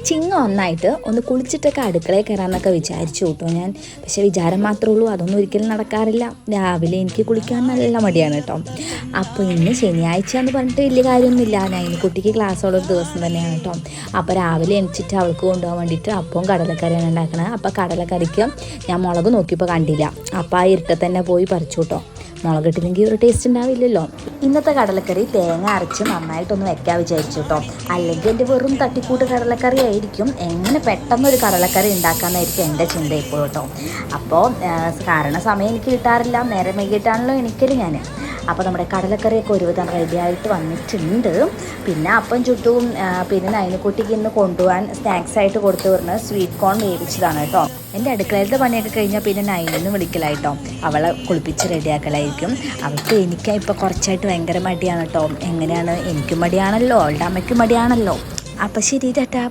ചിങ്ങ ഒന്നായിട്ട് ഒന്ന് കുളിച്ചിട്ടൊക്കെ അടുക്കളയിൽ കയറാമെന്നൊക്കെ വിചാരിച്ചു കേട്ടോ ഞാൻ. പക്ഷേ വിചാരം മാത്രമേ ഉള്ളൂ, അതൊന്നും ഒരിക്കലും നടക്കാറില്ല. രാവിലെ എനിക്ക് കുളിക്കാൻ നല്ല മടിയാണ് കേട്ടോ. അപ്പോൾ ഇന്ന് ശനിയാഴ്ച എന്ന് പറഞ്ഞിട്ട് വലിയ കാര്യമൊന്നുമില്ല. ഞാൻ ഇനി കുട്ടിക്ക് ക്ലാസ്സുള്ളൊരു ദിവസം തന്നെയാണ് കേട്ടോ. അപ്പോൾ രാവിലെ എണിച്ചിട്ട് അവൾക്ക് കൊണ്ടുപോകാൻ വേണ്ടിയിട്ട് അപ്പവും കടലക്കറിയാണ് ഉണ്ടാക്കണത്. അപ്പോൾ കടലക്കറിക്ക് ഞാൻ മുളക് നോക്കിയപ്പോൾ കണ്ടില്ല. അപ്പോൾ ആ ഇരുട്ടത്ത് തന്നെ പോയി പറിച്ചു കേട്ടോ. മുളകിട്ടില്ലെങ്കിൽ ഒരു ടേസ്റ്റ് ഉണ്ടാവില്ലല്ലോ. ഇന്നത്തെ കടലക്കറി തേങ്ങ അരച്ച് നന്നായിട്ടൊന്ന് വെക്കാൻ വിചാരിച്ചു കേട്ടോ. അല്ലെങ്കിൽ എൻ്റെ വെറും തട്ടിക്കൂട്ട് കടലക്കറി ആയിരിക്കും. എങ്ങനെ പെട്ടെന്നൊരു കടലക്കറി ഉണ്ടാക്കാമെന്നായിരിക്കും എൻ്റെ ചിന്ത ഇപ്പോൾ കേട്ടോ. അപ്പോൾ കാരണം സമയം എനിക്ക് കിട്ടാറില്ല, നേരെ വൈകിട്ടാണല്ലോ എണിക്കൽ ഞാൻ. അപ്പോൾ നമ്മുടെ കടലക്കറിയൊക്കെ ഒരുവിധം റെഡിയായിട്ട് വന്നിട്ടുണ്ട്. പിന്നെ അപ്പം ചുട്ടും പിന്നെ നൈനുക്കുട്ടിക്ക് ഇന്ന് കൊണ്ടുപോകാൻ സ്നാക്സായിട്ട് കൊടുത്തു വരുന്നത് സ്വീറ്റ് കോൺ വേവിച്ചതാണ് കേട്ടോ. എൻ്റെ അടുക്കളയിലത്തെ പണിയൊക്കെ കഴിഞ്ഞാൽ പിന്നെ നൈനൊന്നും വിളിക്കലായിട്ടോ. അവളെ കുളിപ്പിച്ച് റെഡിയാക്കലായിരിക്കും. അവൾക്ക് എനിക്ക് ഇപ്പോൾ കുറച്ചായിട്ട് ഭയങ്കര മടിയാണ് കേട്ടോ. എങ്ങനെയാണ്, എനിക്കും മടിയാണല്ലോ, അവളുടെ അമ്മയ്ക്കും മടിയാണല്ലോ. അപ്പോൾ ശരി ടാറ്റാ.